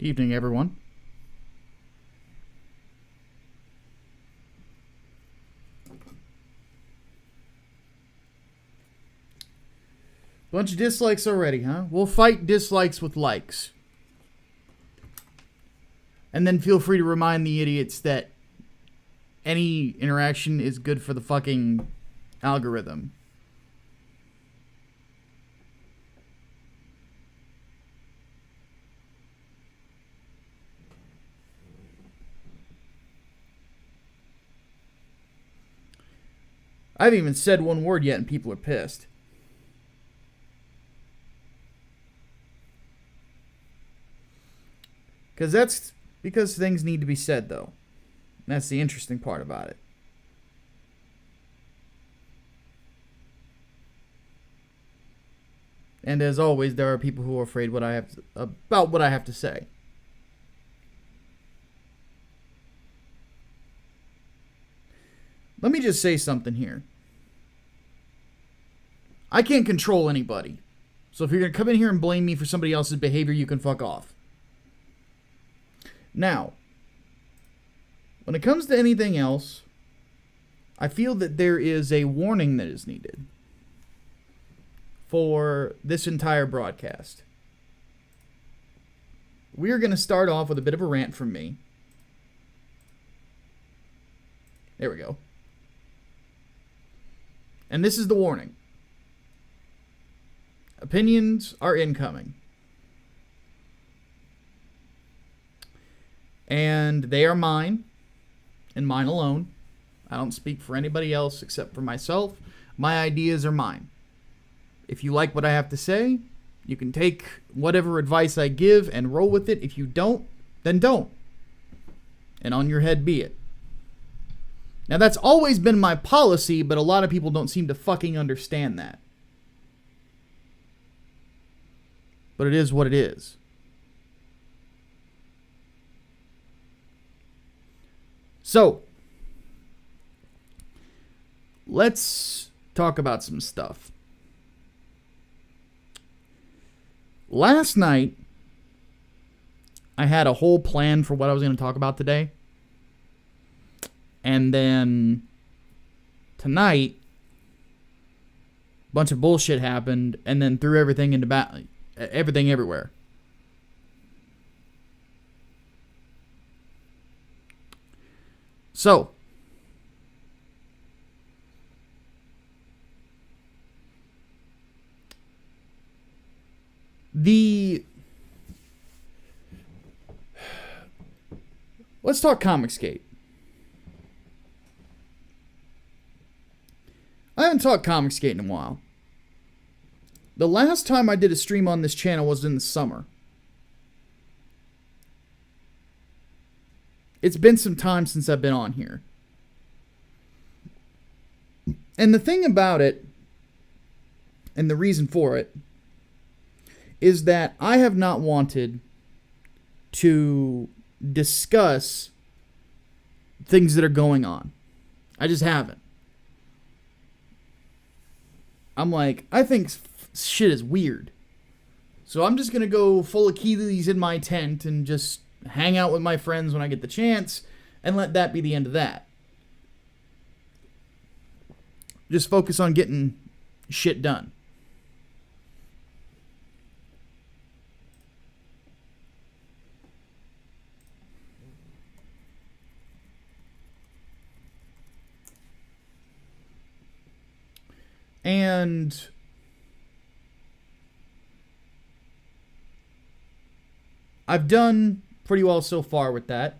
Evening, everyone. Bunch of dislikes already, huh? We'll fight dislikes with likes. And then feel free to remind the idiots that any interaction is good for the fucking algorithm. I haven't even said one word yet and people are pissed. Because things need to be said, though. That's the interesting part about it. And as always, there are people who are afraid about what I have to say. Let me just say something here. I can't control anybody. So if you're going to come in here and blame me for somebody else's behavior, you can fuck off. Now, when it comes to anything else, I feel that there is a warning that is needed for this entire broadcast. We are going to start off with a bit of a rant from me. There we go. And this is the warning. Opinions are incoming. And they are mine, and mine alone. I don't speak for anybody else except for myself. My ideas are mine. If you like what I have to say, you can take whatever advice I give and roll with it. If you don't, then don't. And on your head be it. Now, that's always been my policy, but a lot of people don't seem to fucking understand that. But it is what it is. So, let's talk about some stuff. Last night, I had a whole plan for what I was going to talk about today. And then tonight, a bunch of bullshit happened and then threw everything into everything everywhere. So, let's talk Comicsgate. I haven't talked Comicsgate in a while. The last time I did a stream on this channel was in the summer. It's been some time since I've been on here. And the thing about it, and the reason for it, is that I have not wanted to discuss things that are going on. I just haven't. I'm like, I think shit is weird. So I'm just going to go full of keys in my tent and just hang out with my friends when I get the chance and let that be the end of that. Just focus on getting shit done. And I've done pretty well so far with that.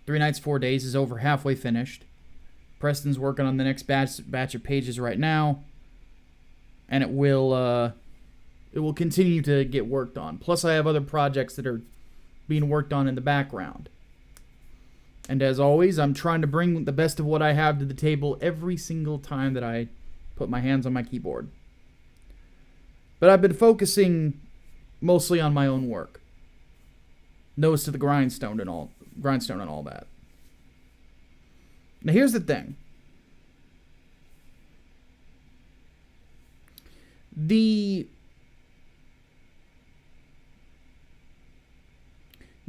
3 Nights, 4 Days is over halfway finished. Preston's working on the next batch of pages right now. And it will continue to get worked on. Plus I have other projects that are being worked on in the background. And as always, I'm trying to bring the best of what I have to the table every single time that I put my hands on my keyboard. But I've been focusing mostly on my own work. Nose to the grindstone and all that. Now here's the thing.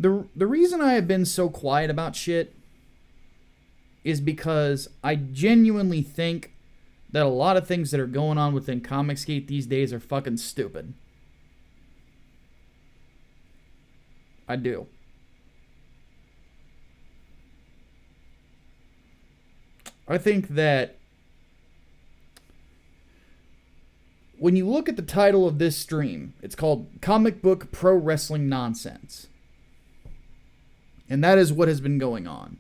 The reason I have been so quiet about shit is because I genuinely think that a lot of things that are going on within Comicsgate these days are fucking stupid. I do. I think that when you look at the title of this stream, it's called Comic Book Pro Wrestling Nonsense. And that is what has been going on.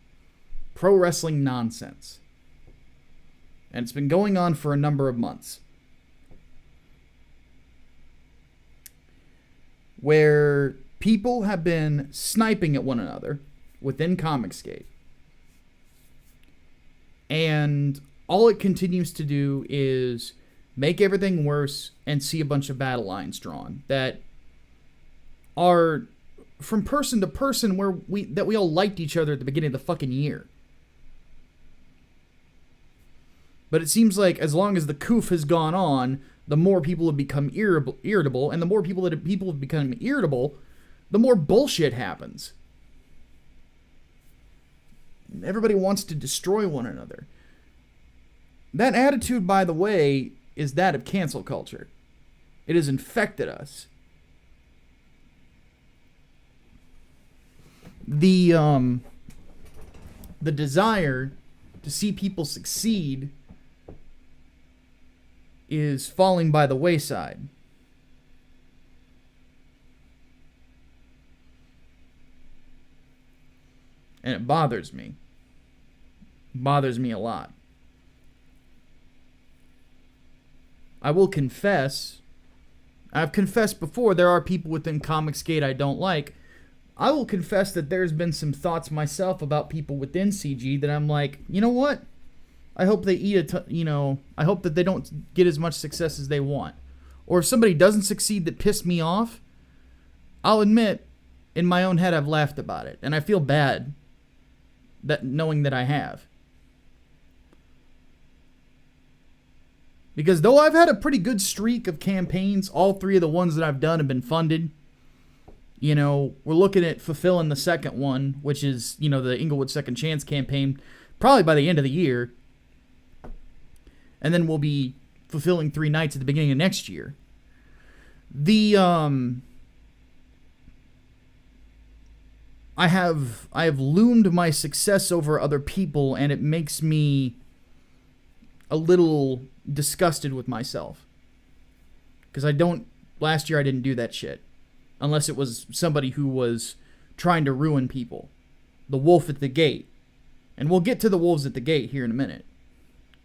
Pro wrestling nonsense. And it's been going on for a number of months. Where people have been sniping at one another within Comicsgate. And all it continues to do is make everything worse and see a bunch of battle lines drawn that are from person to person where we all liked each other at the beginning of the fucking year. But it seems like as long as the coof has gone on, the more people have become irritable, and the more people have become irritable, the more bullshit happens. Everybody wants to destroy one another. That attitude, by the way, is that of cancel culture. It has infected us. The desire to see people succeed is falling by the wayside. And it bothers me. It bothers me a lot. I will confess, I've confessed before, there are people within Comicsgate I don't like. I will confess that there's been some thoughts myself about people within CG that I'm like, you know what? I hope they I hope that they don't get as much success as they want. Or if somebody doesn't succeed that pissed me off, I'll admit, in my own head I've laughed about it. And I feel bad that knowing that I have. Because though I've had a pretty good streak of campaigns, all 3 of the ones that I've done have been funded. You know, we're looking at fulfilling the second one, which is, the Inglewood Second Chance campaign, probably by the end of the year. And then we'll be fulfilling 3 nights at the beginning of next year. I have loomed my success over other people, and it makes me a little disgusted with myself. Because last year I didn't do that shit. Unless it was somebody who was trying to ruin people. The wolf at the gate. And we'll get to the wolves at the gate here in a minute.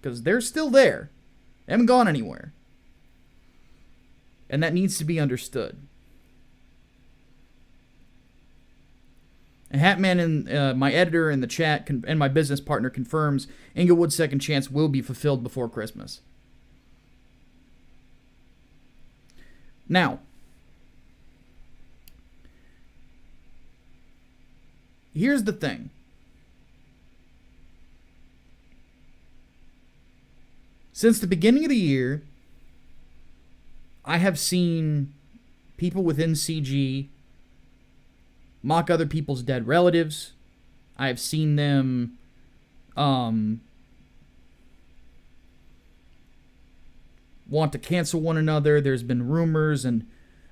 Because they're still there. They haven't gone anywhere. And that needs to be understood. And Hatman and my editor in the chat and my business partner confirms Inglewood Second Chance will be fulfilled before Christmas. Now, here's the thing. Since the beginning of the year, I have seen people within CG mock other people's dead relatives. I have seen them want to cancel one another. There's been rumors, and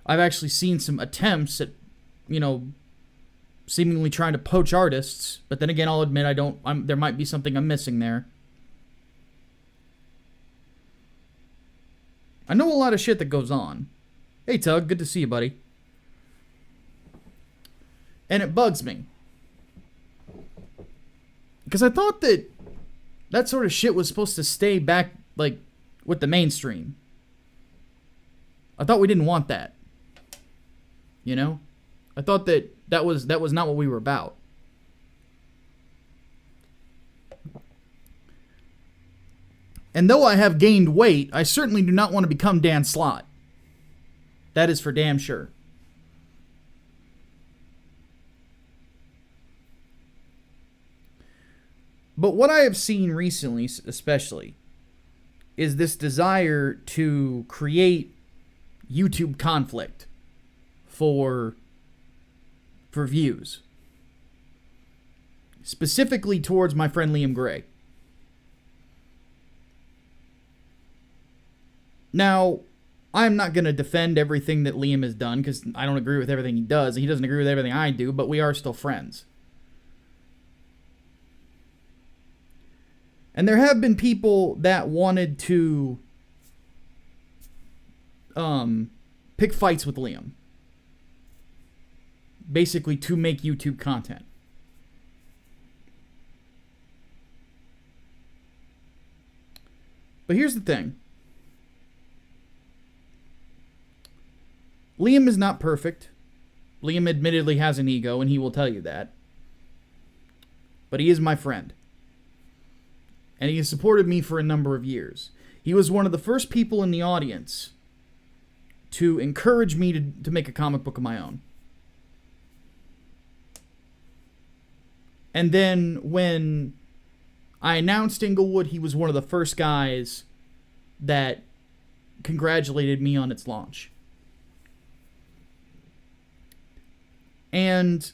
I've actually seen some attempts at, seemingly trying to poach artists. But then again, I'll admit there might be something I'm missing there. I know a lot of shit that goes on. Hey, Tug, good to see you, buddy. And it bugs me. Because I thought that sort of shit was supposed to stay back, with the mainstream. I thought we didn't want that. I thought that was not what we were about. And though I have gained weight, I certainly do not want to become Dan Slott. That is for damn sure. But what I have seen recently, especially, is this desire to create YouTube conflict for for views. Specifically towards my friend Liam Gray. Now, I'm not going to defend everything that Liam has done, because I don't agree with everything he does. He doesn't agree with everything I do, but we are still friends. And there have been people that wanted to pick fights with Liam. Basically to make YouTube content. But here's the thing. Liam is not perfect. Liam admittedly has an ego, and he will tell you that. But he is my friend. And he has supported me for a number of years. He was one of the first people in the audience to encourage me to make a comic book of my own. And then when I announced Inglewood, he was one of the first guys that congratulated me on its launch. And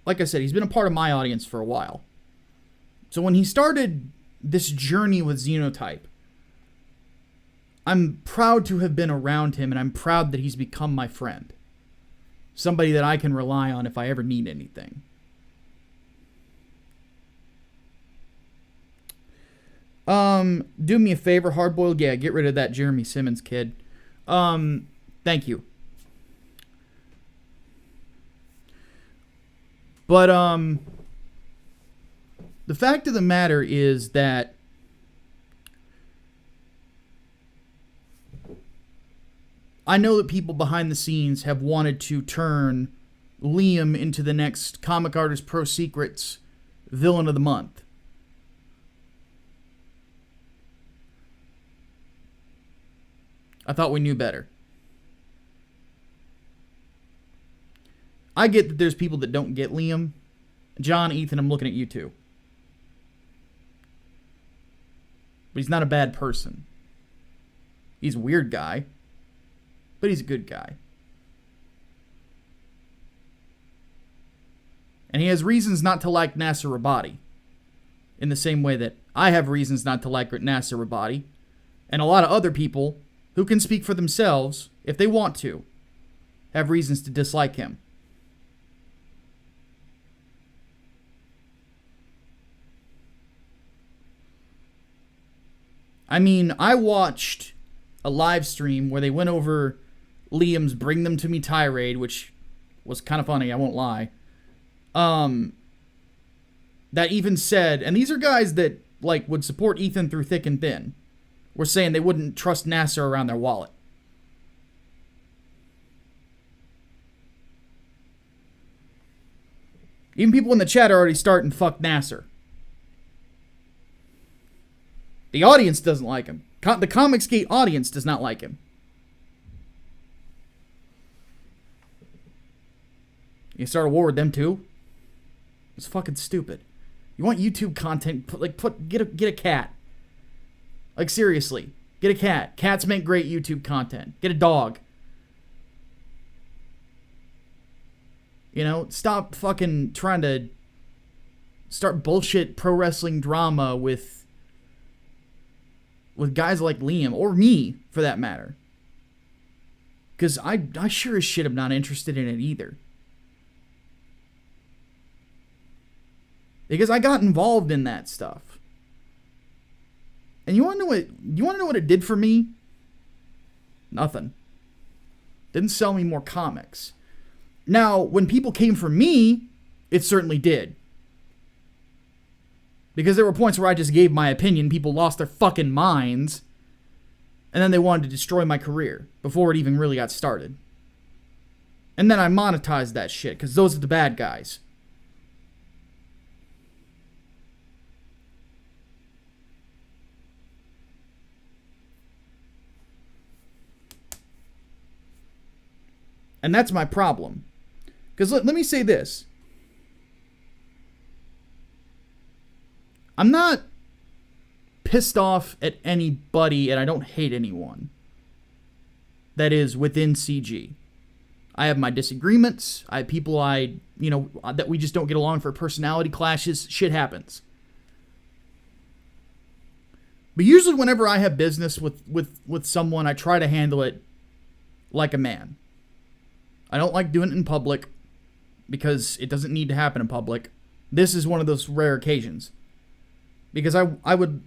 like I said, he's been a part of my audience for a while. So when he started this journey with Xenotype, I'm proud to have been around him, and I'm proud that he's become my friend. Somebody that I can rely on if I ever need anything. Do me a favor, Hardboiled. Yeah, get rid of that Jeremy Simmons kid. Thank you. But, the fact of the matter is that I know that people behind the scenes have wanted to turn Liam into the next Comic Artist Pro Secrets Villain of the Month. I thought we knew better. I get that there's people that don't get Liam. John, Ethan, I'm looking at you too. But he's not a bad person. He's a weird guy. But he's a good guy. And he has reasons not to like Nasser Rabadi. In the same way that I have reasons not to like Nasser Rabadi. And a lot of other people who can speak for themselves, if they want to, have reasons to dislike him. I mean, I watched a live stream where they went over Liam's Bring Them To Me tirade, which was kind of funny, I won't lie. That even said, and these are guys that like would support Ethan through thick and thin, were saying they wouldn't trust Nasser around their wallet. Even people in the chat are already starting fuck Nasser. The audience doesn't like him. The Comicsgate audience does not like him. You start a war with them too? It's fucking stupid. You want YouTube content? Get a cat. Like seriously, get a cat. Cats make great YouTube content. Get a dog. You know, stop fucking trying to start bullshit pro wrestling drama with guys like Liam, or me, for that matter. Because I sure as shit am not interested in it either. Because I got involved in that stuff. And you want to know what it did for me? Nothing. Didn't sell me more comics. Now, when people came for me, it certainly did. Because there were points where I just gave my opinion, people lost their fucking minds, and then they wanted to destroy my career before it even really got started. And then I monetized that shit, because those are the bad guys. And that's my problem. Because let me say this. I'm not pissed off at anybody, and I don't hate anyone that is within CG. I have my disagreements. I have people that we just don't get along for personality clashes. Shit happens. But usually whenever I have business with someone, I try to handle it like a man. I don't like doing it in public because it doesn't need to happen in public. This is one of those rare occasions. Because I would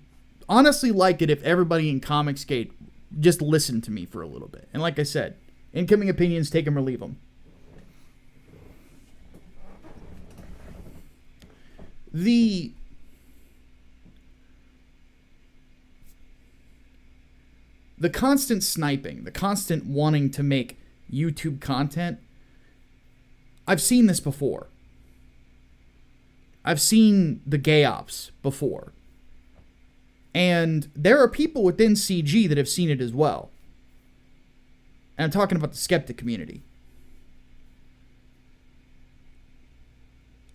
honestly like it if everybody in Comicsgate just listened to me for a little bit. And like I said, incoming opinions, take them or leave them. The constant sniping, the constant wanting to make YouTube content, I've seen this before. I've seen the gay ops before. And there are people within CG that have seen it as well. And I'm talking about the skeptic community.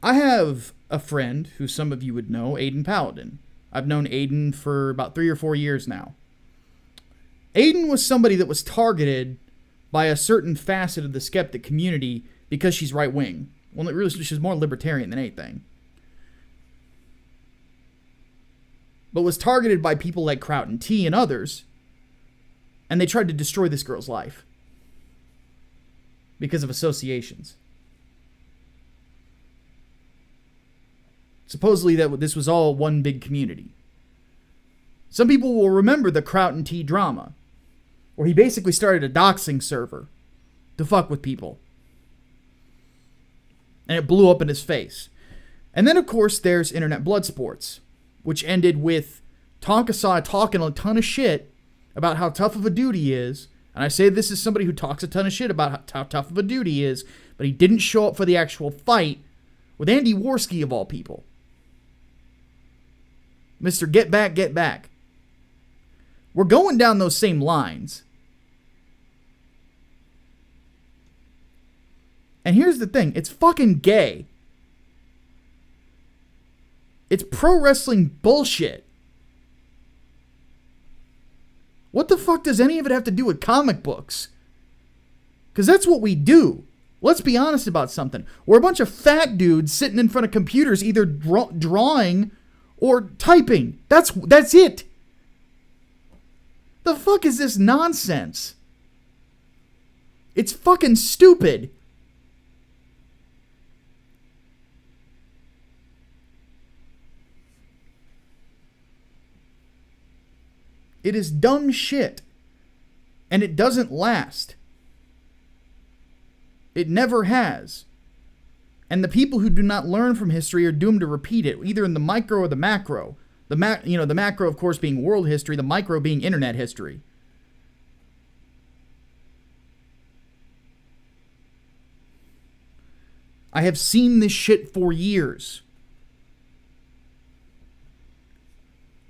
I have a friend who some of you would know, Aiden Paladin. I've known Aiden for about 3 or 4 years now. Aiden was somebody that was targeted by a certain facet of the skeptic community because she's right-wing. Well, really, she's more libertarian than anything. But was targeted by people like Kraut and T and others, and they tried to destroy this girl's life because of associations. Supposedly that this was all one big community. Some people will remember the Kraut and T drama, where he basically started a doxing server to fuck with people. And it blew up in his face. And then, of course, there's Internet Blood Sports, which ended with Tonkasai talking a ton of shit about how tough of a dude he is. And I say this is somebody who talks a ton of shit about how tough of a dude he is, but he didn't show up for the actual fight with Andy Worski, of all people. Mr. Get Back, Get Back. We're going down those same lines. And here's the thing. It's fucking gay. It's pro wrestling bullshit. What the fuck does any of it have to do with comic books? Because that's what we do. Let's be honest about something. We're a bunch of fat dudes sitting in front of computers either drawing or typing. That's it. The fuck is this nonsense? It's fucking stupid. It is dumb shit. And it doesn't last. It never has. And the people who do not learn from history are doomed to repeat it, either in the micro or the macro. The macro, of course, being world history, the micro being internet history. I have seen this shit for years.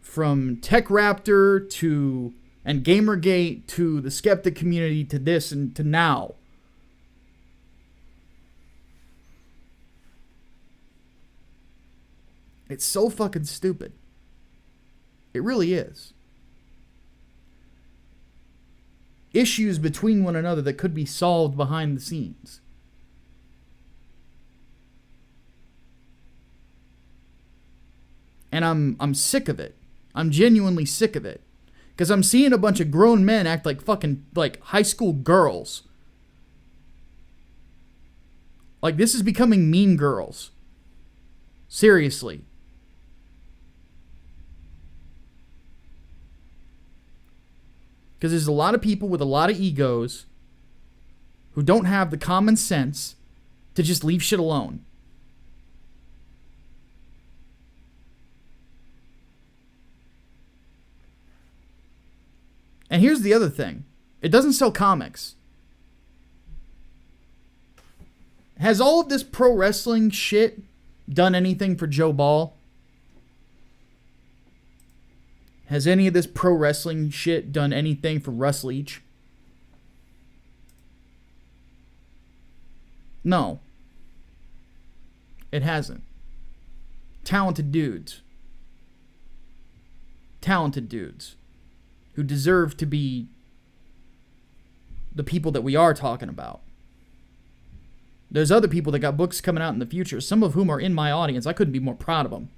From TechRaptor and Gamergate to the skeptic community to this and to now. It's so fucking stupid. It really is. Issues between one another that could be solved behind the scenes. And I'm sick of it. I'm genuinely sick of it. Because I'm seeing a bunch of grown men act like fucking high school girls. Like, this is becoming Mean Girls. Seriously. Because there's a lot of people with a lot of egos who don't have the common sense to just leave shit alone. And here's the other thing. It doesn't sell comics. Has all of this pro wrestling shit done anything for Joe Ball? Has any of this pro wrestling shit done anything for Russ Leach? No. It hasn't. Talented dudes. Talented dudes. Who deserve to be the people that we are talking about. There's other people that got books coming out in the future, some of whom are in my audience. I couldn't be more proud of them.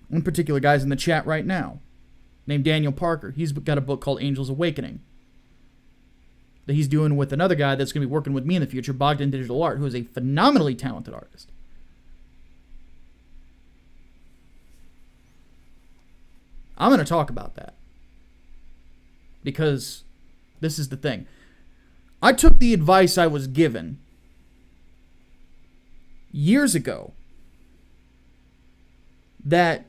One particular guy's in the chat right now, named Daniel Parker. He's got a book called Angels Awakening that he's doing with another guy that's going to be working with me in the future, Bogdan Digital Art, who is a phenomenally talented artist. I'm going to talk about that because this is the thing. I took the advice I was given years ago that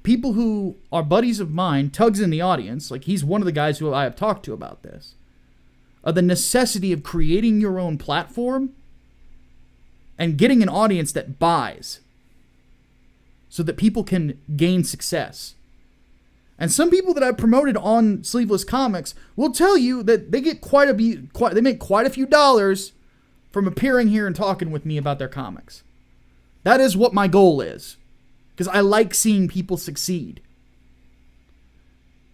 people who are buddies of mine, Tug's in the audience, like he's one of the guys who I have talked to about this, of the necessity of creating your own platform and getting an audience that buys so that people can gain success. And some people that I've promoted on Sleeveless Comics will tell you that they get they make quite a few dollars from appearing here and talking with me about their comics. That is what my goal is, because I like seeing people succeed.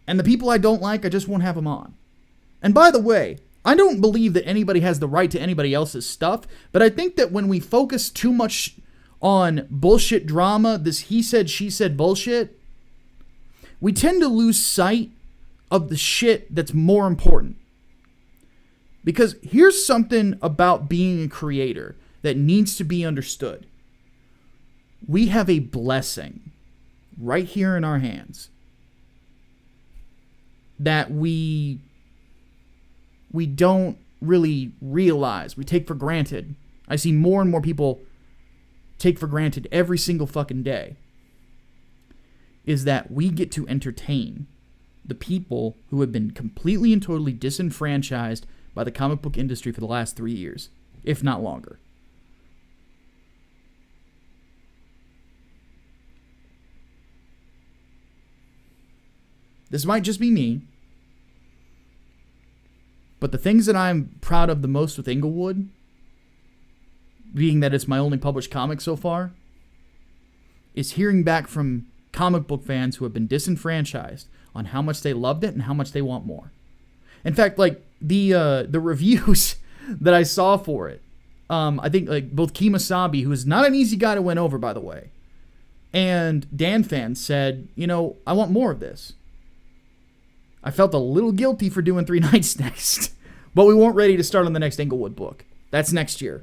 And the people I don't like, I just won't have them on. And by the way, I don't believe that anybody has the right to anybody else's stuff, but I think that when we focus too much on bullshit drama, this he said, she said bullshit, we tend to lose sight of the shit that's more important. Because here's something about being a creator that needs to be understood. We have a blessing right here in our hands that we don't really realize. We take for granted. I see more and more people take for granted every single fucking day. Is that we get to entertain the people who have been completely and totally disenfranchised by the comic book industry for the last 3 years, if not longer. This might just be me, but the things that I'm proud of the most with Inglewood, being that it's my only published comic so far, is hearing back from comic book fans who have been disenfranchised on how much they loved it and how much they want more. In fact, like the reviews that I saw for it, I think like both Kemosabe, who is not an easy guy to win over, by the way, and Dan Fan said, I want more of this. I felt a little guilty for doing 3 nights next, but we weren't ready to start on the next Inglewood book. That's next year.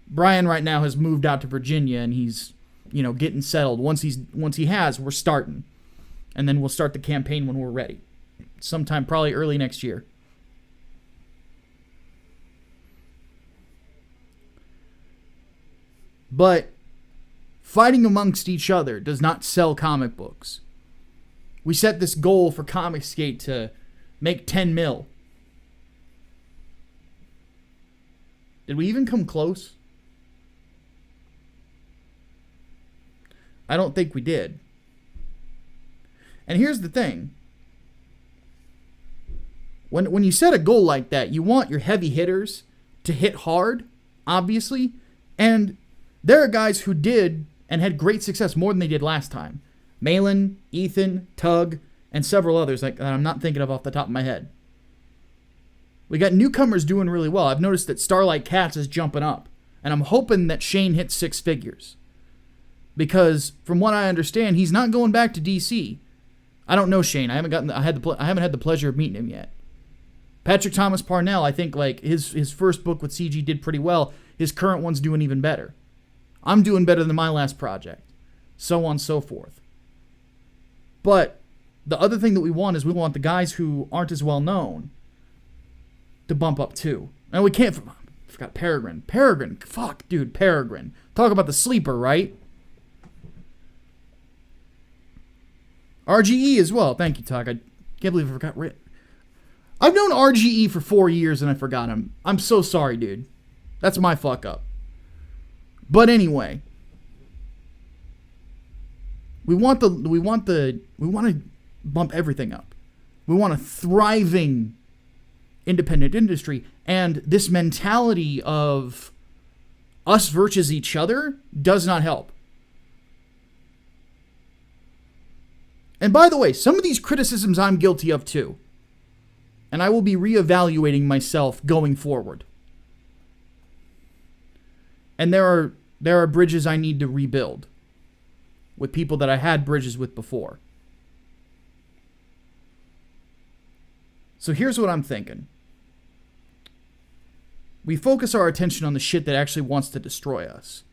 Brian right now has moved out to Virginia and he's getting settled. Once he has, we're starting. And then we'll start the campaign when we're ready. Sometime probably early next year. But fighting amongst each other does not sell comic books. We set this goal for Comicsgate to make 10 mil. Did we even come close? I don't think we did. And here's the thing. When you set a goal like that, you want your heavy hitters to hit hard, obviously. And there are guys who did and had great success more than they did last time. Malin, Ethan, Tug, and several others that I'm not thinking of off the top of my head. We got newcomers doing really well. I've noticed that Starlight Cats is jumping up. And I'm hoping that Shane hits 6 figures. Because from what I understand, he's not going back to DC. I don't know Shane. I haven't had the pleasure of meeting him yet. Patrick Thomas Parnell, I think like his first book with CG did pretty well. His current one's doing even better. I'm doing better than my last project. So on and so forth. But the other thing that we want is we want the guys who aren't as well known to bump up too. And we can't... I forgot Peregrine. Peregrine. Fuck, dude. Peregrine. Talk about the sleeper, right? RGE as well. Thank you, Tuck. I can't believe I forgot. I've known RGE for 4 years and I forgot him. I'm so sorry, dude. That's my fuck up. But anyway, we want to bump everything up. We want a thriving independent industry, and this mentality of us versus each other does not help. And by the way, some of these criticisms I'm guilty of too. And I will be reevaluating myself going forward. And there are bridges I need to rebuild with people that I had bridges with before. So here's what I'm thinking. We focus our attention on the shit that actually wants to destroy us.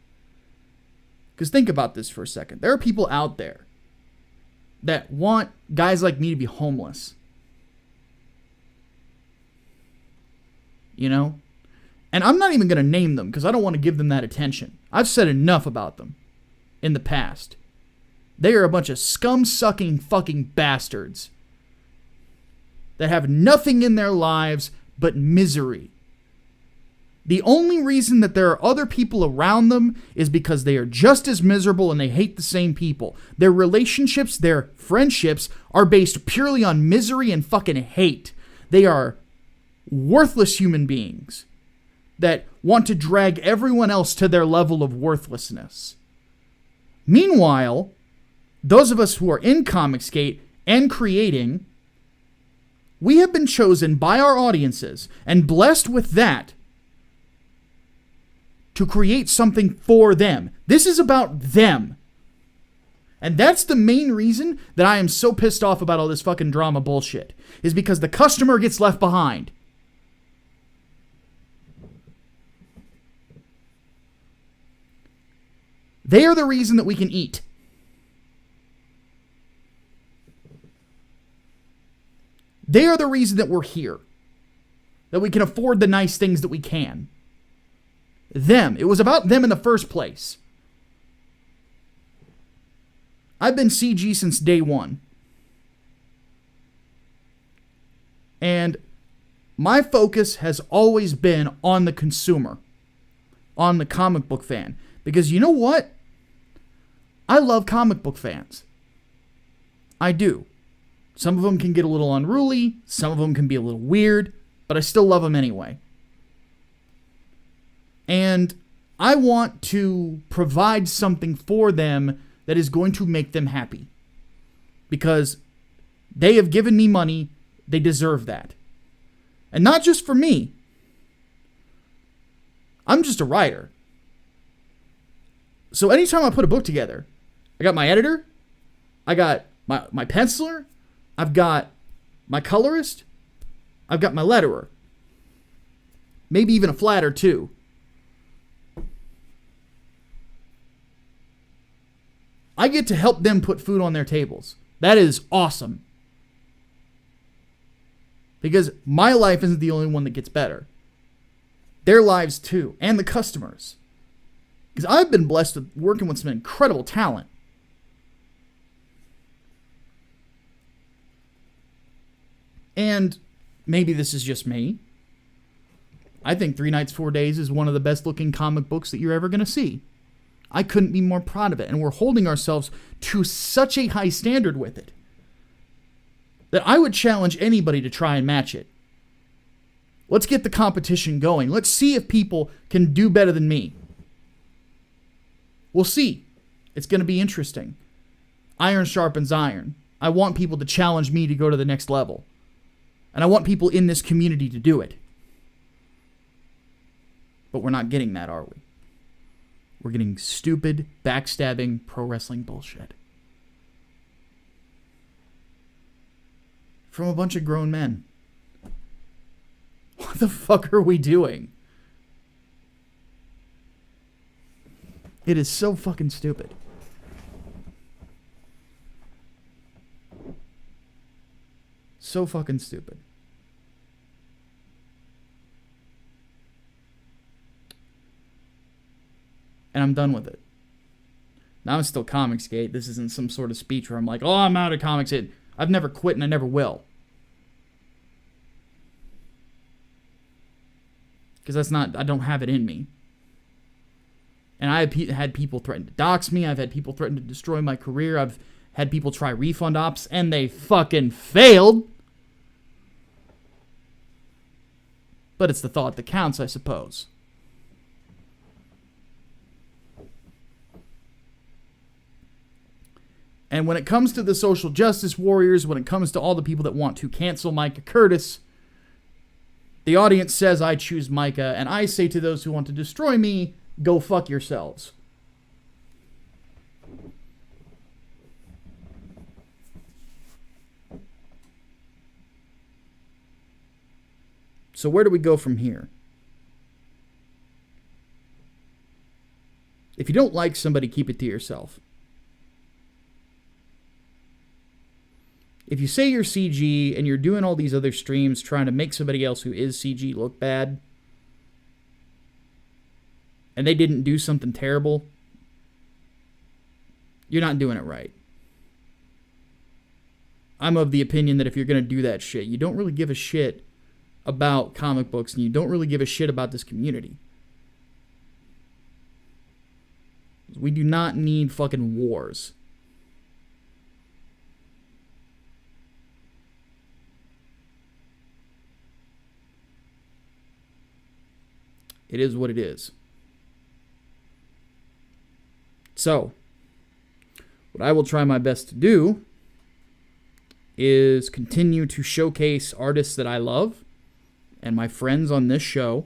Because think about this for a second. There are people out there that want guys like me to be homeless. You know? And I'm not even going to name them because I don't want to give them that attention. I've said enough about them in the past. They are a bunch of scum-sucking fucking bastards that have nothing in their lives but misery. The only reason that there are other people around them is because they are just as miserable and they hate the same people. Their relationships, their friendships are based purely on misery and fucking hate. They are worthless human beings that want to drag everyone else to their level of worthlessness. Meanwhile, those of us who are in Comicsgate and creating, we have been chosen by our audiences and blessed with that to create something for them. This is about them. And that's the main reason that I am so pissed off about all this fucking drama bullshit, is because the customer gets left behind. They are the reason that we can eat. They are the reason that we're here. That we can afford the nice things that we can. Them. It was about them in the first place. I've been CG since day one. And my focus has always been on the consumer. On the comic book fan. Because you know what? I love comic book fans. I do. Some of them can get a little unruly. Some of them can be a little weird. But I still love them anyway. And I want to provide something for them that is going to make them happy. Because they have given me money. They deserve that. And not just for me. I'm just a writer. So anytime I put a book together, I got my editor, I got my penciler, I've got my colorist, I've got my letterer. Maybe even a flatter too. I get to help them put food on their tables. That is awesome. Because my life isn't the only one that gets better. Their lives too, and the customers. Because I've been blessed with working with some incredible talent. And maybe this is just me. I think 3 Nights, 4 Days is one of the best looking comic books that you're ever going to see. I couldn't be more proud of it. And we're holding ourselves to such a high standard with it that I would challenge anybody to try and match it. Let's get the competition going. Let's see if people can do better than me. We'll see. It's going to be interesting. Iron sharpens iron. I want people to challenge me to go to the next level. And I want people in this community to do it. But we're not getting that, are we? We're getting stupid, backstabbing, pro wrestling bullshit. From a bunch of grown men. What the fuck are we doing? It is so fucking stupid. So fucking stupid. And I'm done with it. Now I'm still Comicsgate. This isn't some sort of speech where I'm like, oh, I'm out of Comicsgate. I've never quit and I never will. Because that's not, I don't have it in me. And I have had people threaten to dox me. I've had people threaten to destroy my career. I've had people try refund ops and they fucking failed. But it's the thought that counts, I suppose. And when it comes to the social justice warriors, when it comes to all the people that want to cancel Micah Curtis, the audience says I choose Micah, and I say to those who want to destroy me, go fuck yourselves. So where do we go from here? If you don't like somebody, keep it to yourself. If you say you're CG and you're doing all these other streams trying to make somebody else who is CG look bad, and they didn't do something terrible, you're not doing it right. I'm of the opinion that if you're going to do that shit, you don't really give a shit about comic books and you don't really give a shit about this community. We do not need fucking wars. It is what it is. So, what I will try my best to do is continue to showcase artists that I love and my friends on this show,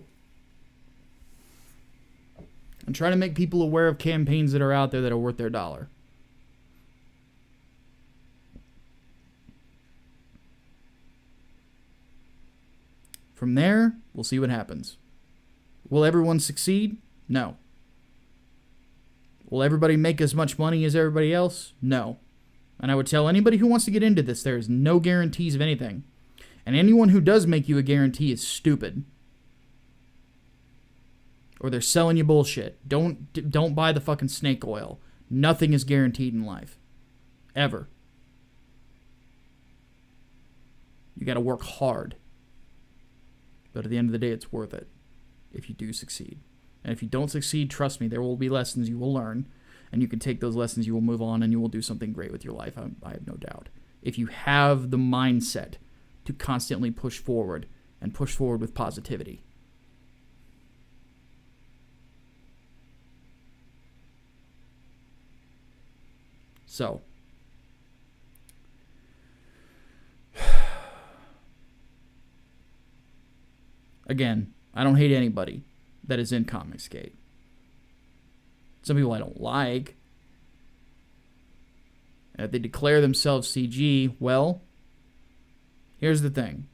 and try to make people aware of campaigns that are out there that are worth their dollar. From there, we'll see what happens. Will everyone succeed? No. Will everybody make as much money as everybody else? No. And I would tell anybody who wants to get into this, there is no guarantees of anything. And anyone who does make you a guarantee is stupid. Or they're selling you bullshit. Don't buy the fucking snake oil. Nothing is guaranteed in life. Ever. You gotta work hard. But at the end of the day, it's worth it. If you do succeed. And if you don't succeed, trust me, there will be lessons you will learn. And you can take those lessons, you will move on, and you will do something great with your life. I have no doubt. If you have the mindset to constantly push forward, and push forward with positivity. So, again, I don't hate anybody that is in Comicsgate. Some people I don't like. And if they declare themselves CG, well, here's the thing.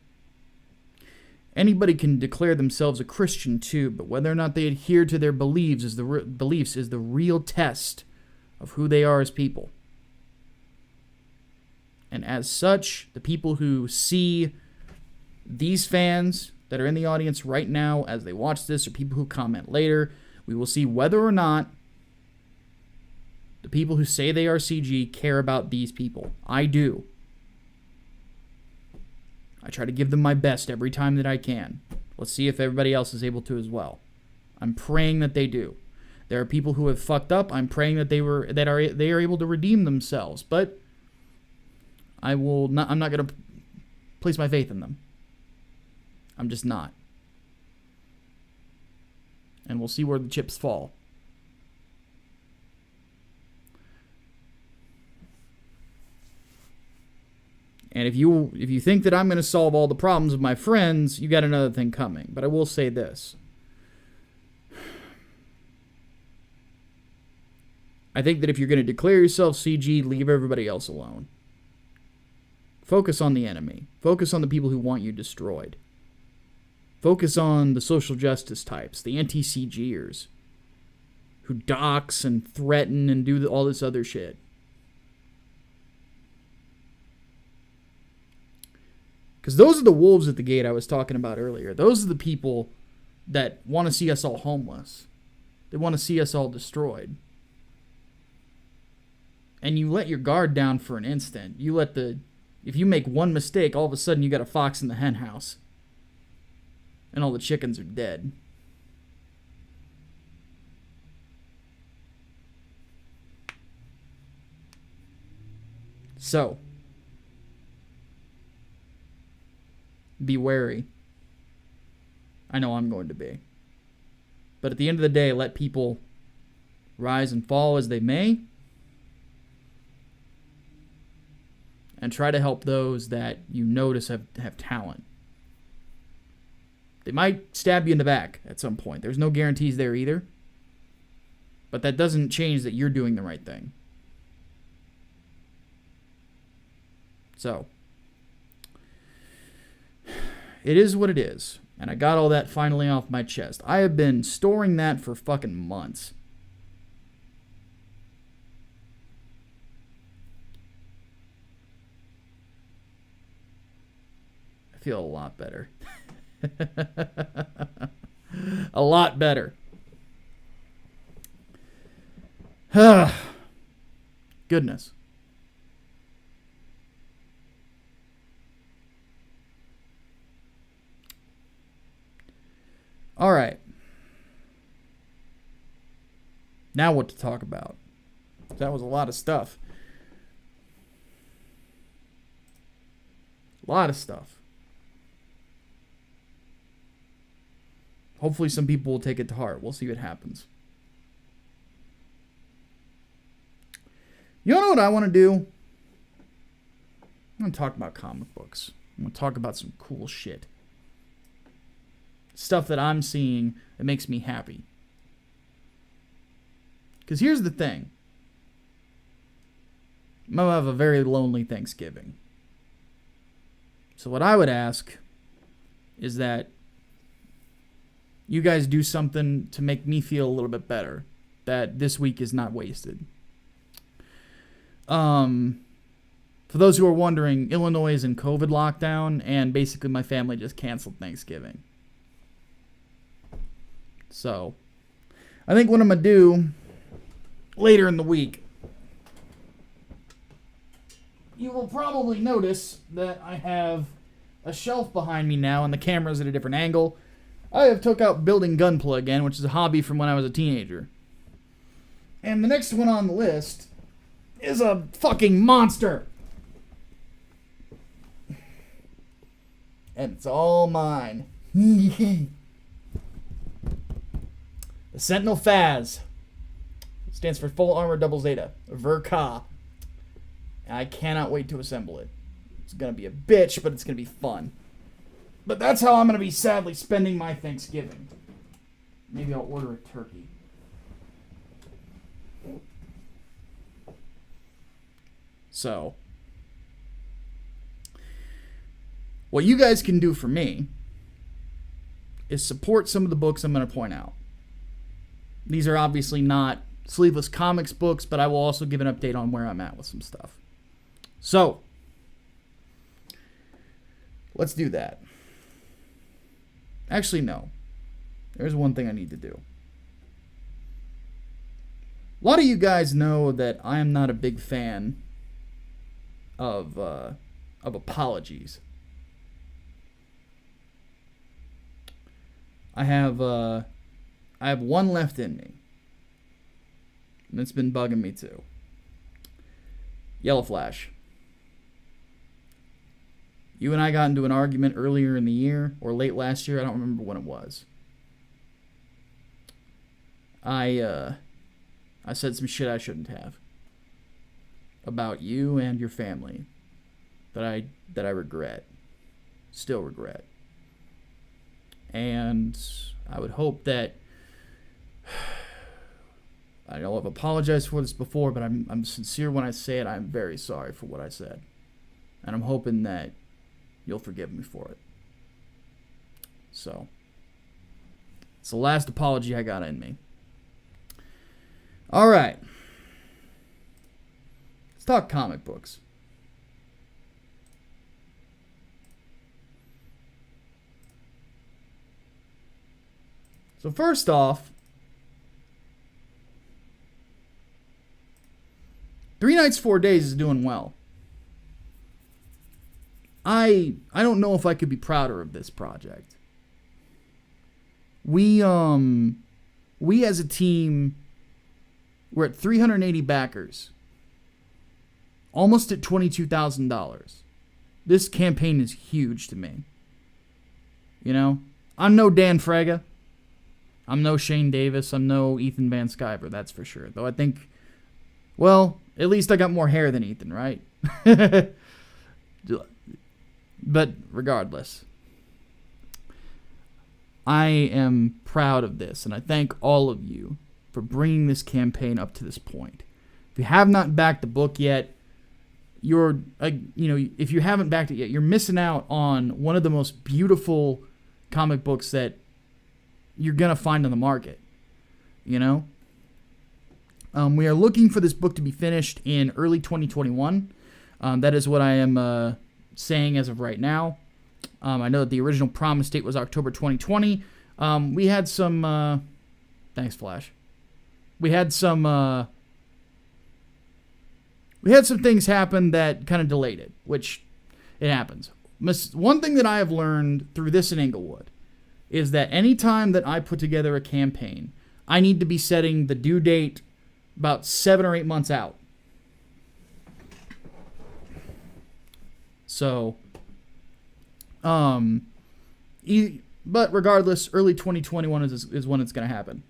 Anybody can declare themselves a Christian too, but whether or not they adhere to their beliefs is the real test of who they are as people. And as such, the people who see these fans that are in the audience right now as they watch this, or people who comment later, we will see whether or not the people who say they are CG care about these people. I do. I try to give them my best every time that I can. Let's see if everybody else is able to as well. I'm praying that they do. There are people who have fucked up. I'm praying that they are able to redeem themselves. But I'm not going to place my faith in them. I'm just not. And we'll see where the chips fall. And if you think that I'm going to solve all the problems of my friends, you got another thing coming. But I will say this. I think that if you're going to declare yourself CG, leave everybody else alone. Focus on the enemy. Focus on the people who want you destroyed. Focus on the social justice types, the anti-CGers, who dox and threaten and do all this other shit. Because those are the wolves at the gate I was talking about earlier. Those are the people that want to see us all homeless. They want to see us all destroyed. And you let your guard down for an instant. If you make one mistake, all of a sudden you got a fox in the hen house. And all the chickens are dead. So, be wary. I know I'm going to be. But at the end of the day, let people rise and fall as they may. And try to help those that you notice have talent. They might stab you in the back at some point. There's no guarantees there either. But that doesn't change that you're doing the right thing. So, it is what it is. And I got all that finally off my chest. I have been storing that for fucking months. I feel a lot better. A lot better. Goodness. All right. Now what to talk about? That was a lot of stuff. A lot of stuff. Hopefully some people will take it to heart. We'll see what happens. You know what I want to do? I'm going to talk about comic books. I'm going to talk about some cool shit. Stuff that I'm seeing that makes me happy. Because here's the thing. I'm going to have a very lonely Thanksgiving. So what I would ask is that you guys do something to make me feel a little bit better. That this week is not wasted. For those who are wondering, Illinois is in COVID lockdown, and basically my family just canceled Thanksgiving. So, I think what I'm going to do later in the week, you will probably notice that I have a shelf behind me now, and the camera's at a different angle. I have took out building Gunpla again, which is a hobby from when I was a teenager. And the next one on the list is a fucking monster. And it's all mine. The Sentinel Phaz. It stands for Full Armor Double Zeta. Verka. And I cannot wait to assemble it. It's going to be a bitch, but it's going to be fun. But that's how I'm going to be sadly spending my Thanksgiving. Maybe I'll order a turkey. So, what you guys can do for me is support some of the books I'm going to point out. These are obviously not Sleeveless Comics books, but I will also give an update on where I'm at with some stuff. So, let's do that. Actually, no. There's one thing I need to do. A lot of you guys know that I am not a big fan of apologies. I have one left in me. And it's been bugging me too. Yellow Flash. You and I got into an argument earlier in the year, or late last year, I don't remember when it was. I said some shit I shouldn't have. About you and your family. That I regret. Still regret. And I would hope that, I know I've apologized for this before, but I'm sincere when I say it. I'm very sorry for what I said. And I'm hoping that you'll forgive me for it. So, it's the last apology I got in me. All right. Let's talk comic books. So first off, 3 Nights, 4 Days is doing well. I don't know if I could be prouder of this project. We as a team, we're at 380 backers. Almost at $22,000. This campaign is huge to me. You know? I'm no Dan Fraga. I'm no Shane Davis. I'm no Ethan Van Sciver, that's for sure. Though I think, well, at least I got more hair than Ethan, right? But regardless, I am proud of this, and I thank all of you for bringing this campaign up to this point. If you have not backed the book yet, if you haven't backed it yet, you're missing out on one of the most beautiful comic books that you're going to find on the market. We are looking for this book to be finished in early 2021. That is what I am saying as of right now. I know that the original promise date was October 2020. We had some... thanks, Flash. We had some things happen that kind of delayed it, which it happens. One thing that I have learned through this in Inglewood is that anytime that I put together a campaign, I need to be setting the due date about 7 or 8 months out. So, but regardless, early 2021 is when it's going to happen.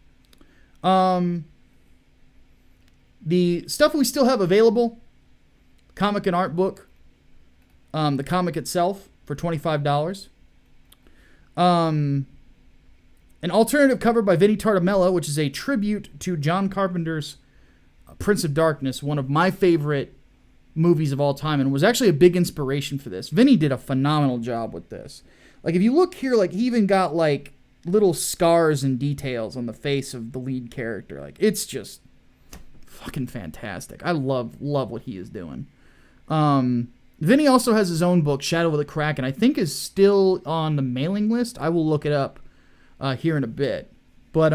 The stuff we still have available, comic and art book, the comic itself for $25. An alternative cover by Vinnie Tartamella, which is a tribute to John Carpenter's Prince of Darkness, one of my favorite movies of all time, and was actually a big inspiration for this. Vinnie did a phenomenal job with this. Like, if you look here, like, he even got, like, little scars and details on the face of the lead character. Like, it's just fucking fantastic. I love what he is doing. Vinny also has his own book, Shadow of the Kraken, I think is still on the mailing list. I will look it up here in a bit. But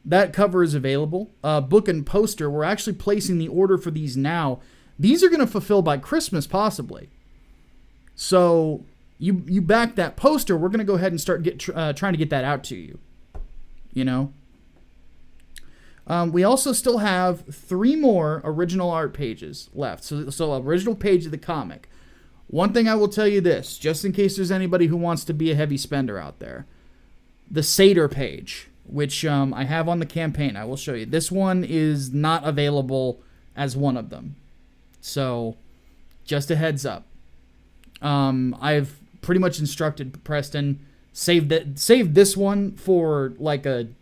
that cover is available. Book and poster, we're actually placing the order for these now. These are going to fulfill by Christmas, possibly. So you back that poster, we're going to go ahead and start trying to get that out to you. We also still have 3 more original art pages left. So original page of the comic. One thing I will tell you this, just in case there's anybody who wants to be a heavy spender out there. The Seder page, which I have on the campaign, I will show you. This one is not available as one of them. So, just a heads up. I've pretty much instructed Preston, save this one for like an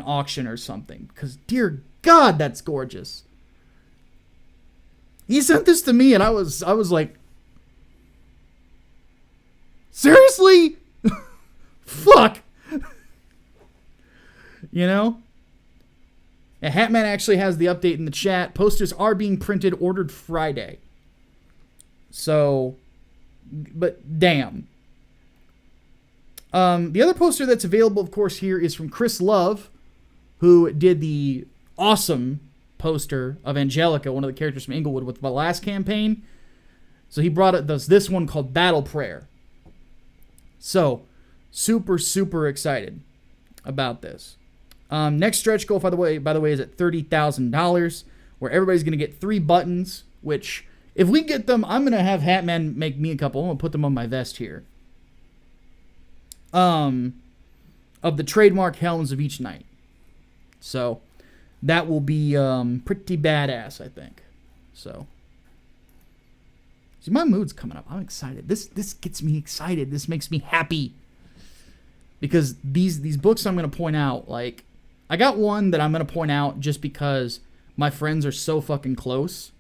auction or something. Because, dear God, that's gorgeous. He sent this to me and I was like, seriously? Fuck. And Hatman actually has the update in the chat. Posters are being printed, ordered Friday. So, but damn. The other poster that's available, of course, here is from Chris Love, who did the awesome poster of Angelica, one of the characters from Inglewood, with the last campaign. So he brought this one called Battle Prayer. So, super, super excited about this. Next stretch goal, by the way, is at $30,000, where everybody's going to get 3 buttons, which, if we get them, I'm going to have Hatman make me a couple. I'm going to put them on my vest here. Of the trademark helms of each knight. So, that will be pretty badass, I think. So, see, my mood's coming up. I'm excited. This gets me excited. This makes me happy. Because these books I'm going to point out, like, I got one that I'm going to point out just because my friends are so fucking close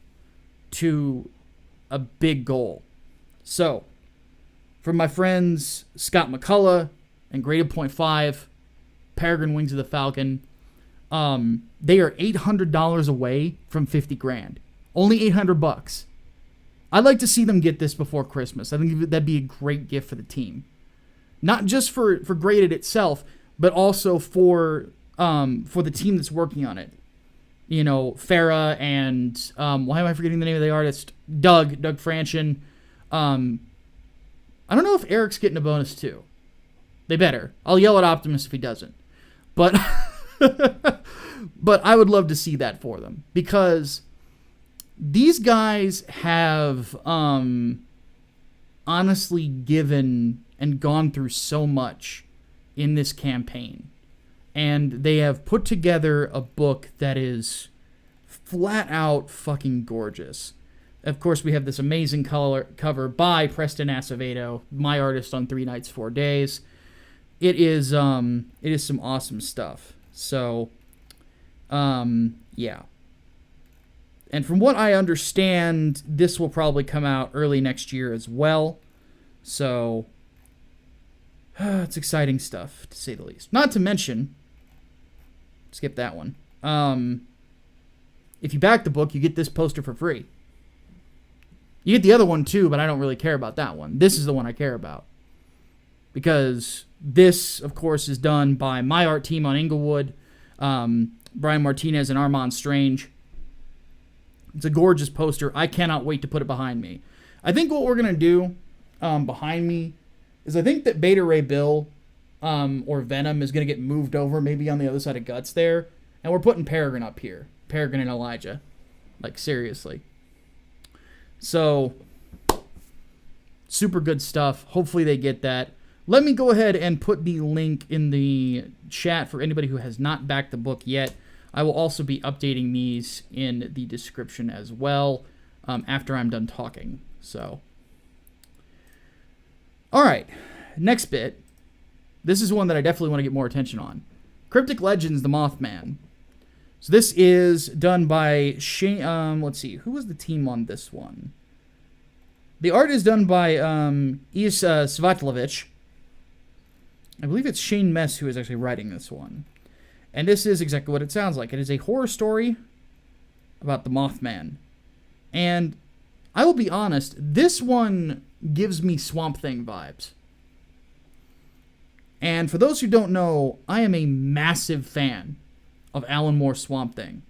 to a big goal. So, for my friends Scott McCullough and Graded Point 5, Peregrine Wings of the Falcon, they are $800 away from $50,000. Only $800. I'd like to see them get this before Christmas. I think that'd be a great gift for the team. Not just for Graded itself, but also for the team that's working on it. Farah and why am I forgetting the name of the artist? Doug Franchen. I don't know if Eric's getting a bonus too. They better. I'll yell at Optimus if he doesn't. But but I would love to see that for them, because these guys have honestly given and gone through so much in this campaign. And they have put together a book that is flat out fucking gorgeous. Of course, we have this amazing cover by Preston Acevedo, my artist on 3 Nights, 4 Days. it is some awesome stuff. So, yeah. And from what I understand, this will probably come out early next year as well. So, it's exciting stuff, to say the least. Not to mention, skip that one. If you back the book, you get this poster for free. You get the other one too, but I don't really care about that one. This is the one I care about. Because this, of course, is done by my art team on Inglewood, Brian Martinez and Armand Strange. It's a gorgeous poster. I cannot wait to put it behind me. I think what we're going to do behind me is I think that Beta Ray Bill or Venom is going to get moved over maybe on the other side of Guts there. And we're putting Peregrine up here. Peregrine and Elijah. Like, seriously. So, super good stuff. Hopefully they get that. Let me go ahead and put the link in the chat for anybody who has not backed the book yet. I will also be updating these in the description as well after I'm done talking. So, all right, next bit. This is one that I definitely want to get more attention on. Cryptic Legends, the Mothman. So this is done by Shane. Let's see, who was the team on this one? The art is done by Is Svatlovich. I believe it's Shane Mess who is actually writing this one. And this is exactly what it sounds like. It is a horror story about the Mothman. And I will be honest, this one gives me Swamp Thing vibes. And for those who don't know, I am a massive fan of Alan Moore's Swamp Thing.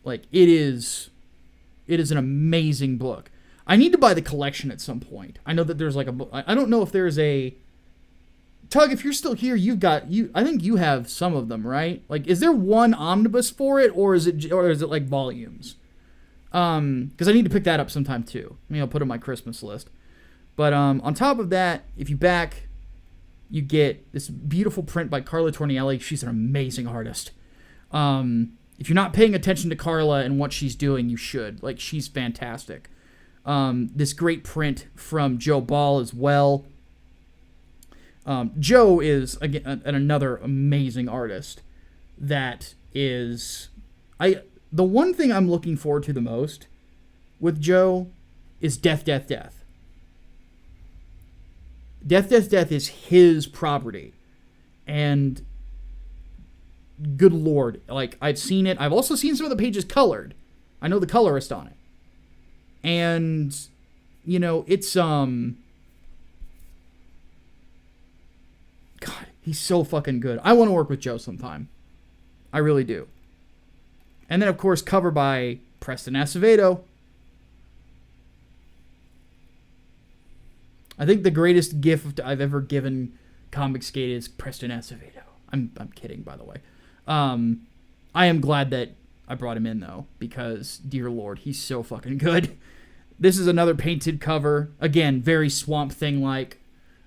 Like, it is an amazing book. I need to buy the collection at some point. I know that there's like a book. I don't know if there's a... Tug, if you're still here, I think you have some of them, right? Like, is there one omnibus for it, or is it like volumes? Because I need to pick that up sometime too. Maybe I'll put it on my Christmas list. But on top of that, if you back, you get this beautiful print by Carla Tornielli. She's an amazing artist. If you're not paying attention to Carla and what she's doing, you should. Like, she's fantastic. This great print from Joe Ball as well. Joe is, again, another amazing artist that is... The one thing I'm looking forward to the most with Joe is Death, Death, Death. Death, Death, Death is his property. And good Lord, like, I've seen it. I've also seen some of the pages colored. I know the colorist on it. And, you know, it's, God, he's so fucking good. I want to work with Joe sometime. I really do. And then, of course, cover by Preston Acevedo. I think the greatest gift I've ever given Comicsgate is Preston Acevedo. I'm kidding, by the way. I am glad that I brought him in, though, because, dear Lord, he's so fucking good. This is another painted cover. Again, very Swamp Thing-like.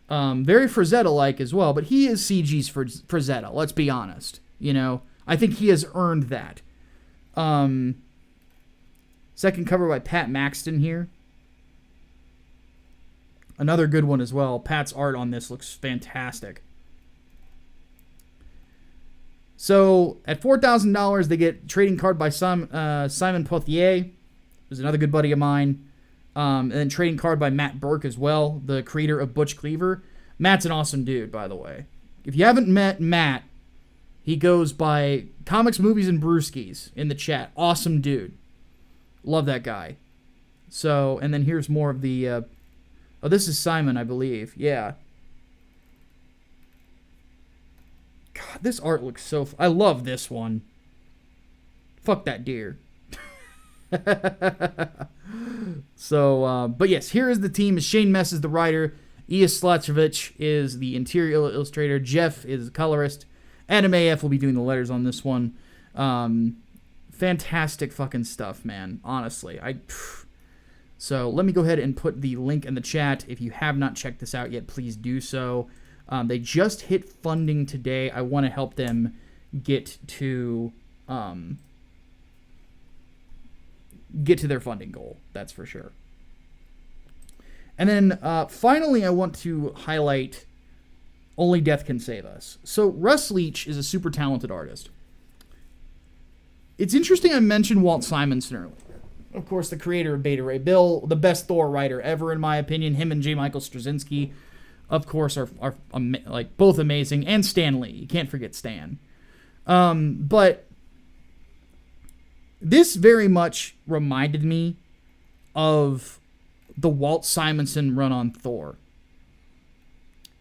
Very Frazetta-like as well, but he is CG's Frazetta, let's be honest. You know, I think he has earned that. Second cover by Pat Maxton here. Another good one as well. Pat's art on this looks fantastic. So, at $4,000, they get trading card by Simon Pothier, who's another good buddy of mine. And then trading card by Matt Burke as well, the creator of Butch Cleaver. Matt's an awesome dude, by the way. If you haven't met Matt, he goes by Comics, Movies, and Brewskis in the chat. Awesome dude. Love that guy. So, and then here's more of the... oh, this is Simon, I believe. Yeah. God, this art looks so... I love this one. Fuck that deer. So, but yes, here is the team. Shane Mess is the writer. Ias Slatsovich is the interior illustrator. Jeff is the colorist. Adam AF will be doing the letters on this one. Fantastic fucking stuff, man. Honestly. So, let me go ahead and put the link in the chat. If you have not checked this out yet, please do so. They just hit funding today. I want to help them get to their funding goal. That's for sure. And then finally, I want to highlight Only Death Can Save Us. So Russ Leach is a super talented artist. It's interesting I mentioned Walt Simonson earlier. Of course, the creator of Beta Ray Bill, the best Thor writer ever, in my opinion. Him and J. Michael Straczynski, of course, are like both amazing. And Stan Lee. You can't forget Stan. But this very much reminded me of the Walt Simonson run on Thor.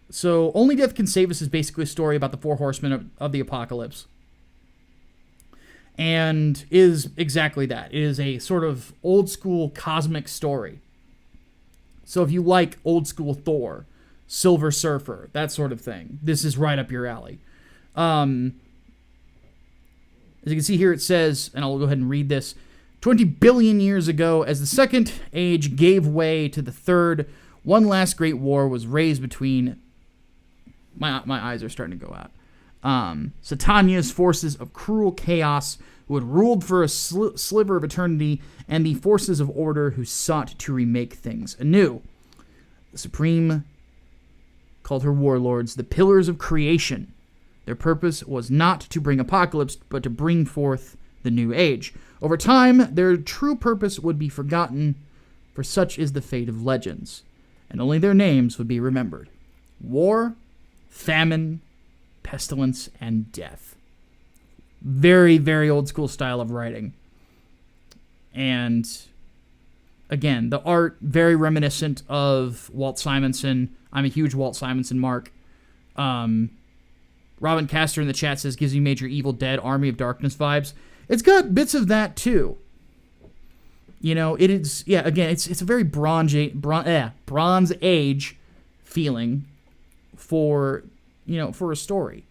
So, Only Death Can Save Us is basically a story about the four horsemen of the apocalypse. And is exactly that. It is a sort of old school cosmic story. So if you like old school Thor, Silver Surfer, that sort of thing, this is right up your alley. As you can see here, it says, and I'll go ahead and read this, 20 billion years ago, as the second age gave way to the third, one last great war was raised between... My eyes are starting to go out. Satania's forces of cruel chaos who had ruled for a sliver of eternity, and the forces of order who sought to remake things anew. The Supreme called her warlords the pillars of creation. Their purpose was not to bring apocalypse, but to bring forth the new age. Over time, their true purpose would be forgotten, for such is the fate of legends, and only their names would be remembered. War, famine, pestilence, and death. Very, very old school style of writing. And again, the art, very reminiscent of Walt Simonson. I'm a huge Walt Simonson mark. Robin Castor in the chat says, gives you Major Evil Dead, Army of Darkness vibes. It's got bits of that too. You know, it is, yeah, again, it's a very Bronze Age feeling for, you know, for a story.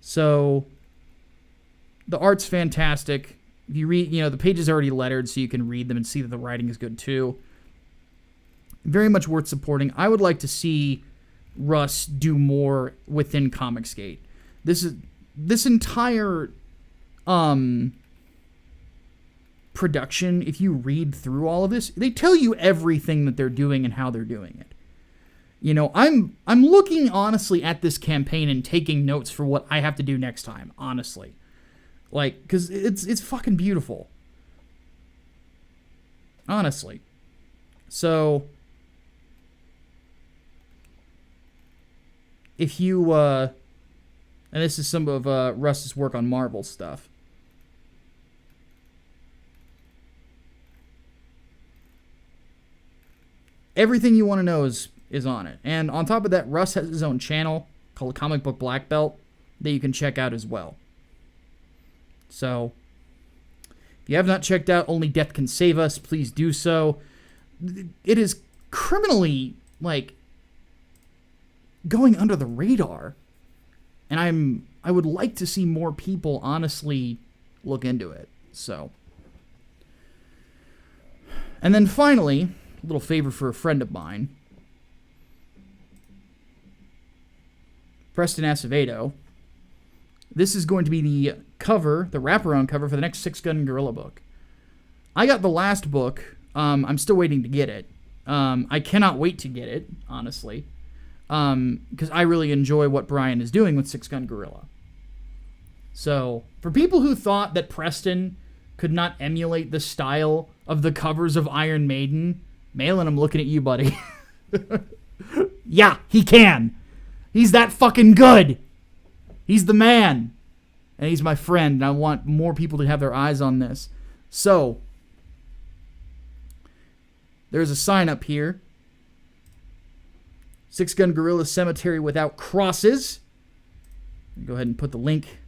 So, the art's fantastic. If you read, you know, the page is already lettered, so you can read them and see that the writing is good too. Very much worth supporting. I would like to see Russ do more within Comicsgate. This entire production, if you read through all of this, they tell you everything that they're doing and how they're doing it. You know, I'm looking honestly at this campaign and taking notes for what I have to do next time, honestly. Like, because it's fucking beautiful. Honestly. So, if you, and this is some of Russ's work on Marvel stuff. Everything you want to know is on it. And on top of that, Russ has his own channel called Comic Book Black Belt that you can check out as well. So, if you have not checked out Only Death Can Save Us, please do so. It is criminally, like, going under the radar. And I would like to see more people honestly look into it. So. And then finally, a little favor for a friend of mine. Preston Acevedo. This is going to be the cover, the wraparound cover for the next Six Gun Gorilla book. I got the last book. I'm still waiting to get it. I cannot wait to get it, honestly. Because I really enjoy what Brian is doing with Six Gun Gorilla. So, for people who thought that Preston could not emulate the style of the covers of Iron Maiden, Malin, I'm looking at you, buddy. Yeah, he can. He's that fucking good. He's the man. And he's my friend, and I want more people to have their eyes on this. So, there's a sign up here. Six Gun Gorilla Cemetery Without Crosses. Go ahead and put the link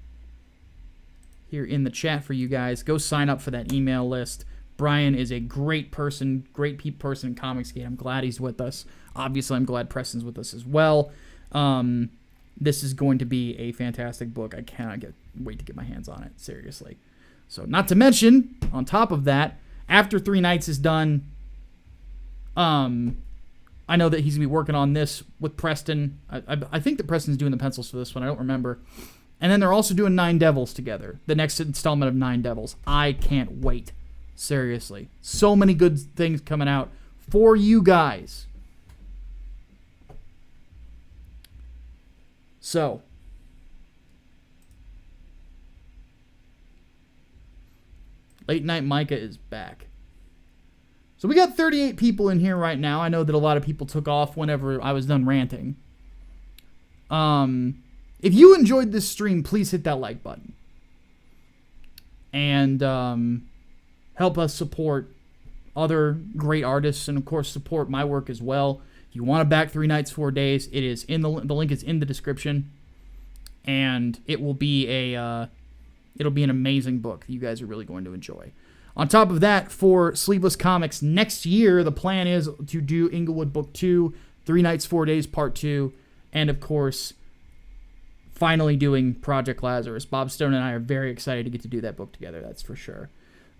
here in the chat for you guys. Go sign up for that email list. Brian is a great person, great person in Comicsgate. I'm glad he's with us. Obviously, I'm glad Preston's with us as well. This is going to be a fantastic book. I cannot wait to get my hands on it, seriously. So, not to mention, on top of that, after 3 Nights is done, I know that he's going to be working on this with Preston. I think that Preston's doing the pencils for this one. I don't remember. And then they're also doing Nine Devils together. The next installment of Nine Devils. I can't wait. Seriously. So many good things coming out for you guys. So, Late Night Micah is back. So we got 38 people in here right now. I know that a lot of people took off whenever I was done ranting. If you enjoyed this stream, please hit that like button. And help us support other great artists, and of course support my work as well. If you want to back 3 Nights 4 Days, it is in the link is in the description, and it will be it'll be an amazing book that you guys are really going to enjoy. On top of that, for Sleepless Comics next year, the plan is to do Inglewood Book 2, 3 Nights 4 Days Part 2, and of course finally doing Project Lazarus. Bob Stone and I are very excited to get to do that book together, that's for sure.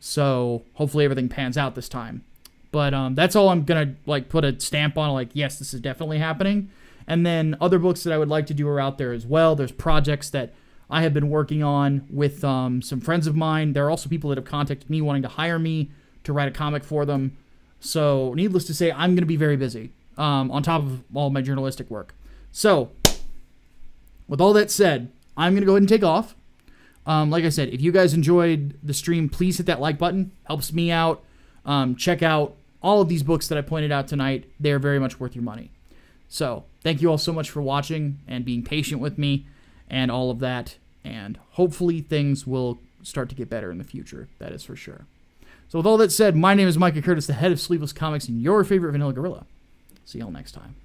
So hopefully everything pans out this time. But that's all I'm going to put a stamp on, yes, this is definitely happening. And then other books that I would like to do are out there as well. There's projects that I have been working on with some friends of mine. There are also people that have contacted me wanting to hire me to write a comic for them. So needless to say, I'm going to be very busy on top of all my journalistic work. So with all that said, I'm going to go ahead and take off. Like I said, if you guys enjoyed the stream, please hit that like button. Helps me out. Check out all of these books that I pointed out tonight. They're very much worth your money. So thank you all so much for watching and being patient with me and all of that. And hopefully things will start to get better in the future. That is for sure. So with all that said, my name is Micah Curtis, the head of Sleepless Comics and your favorite vanilla gorilla. See y'all next time.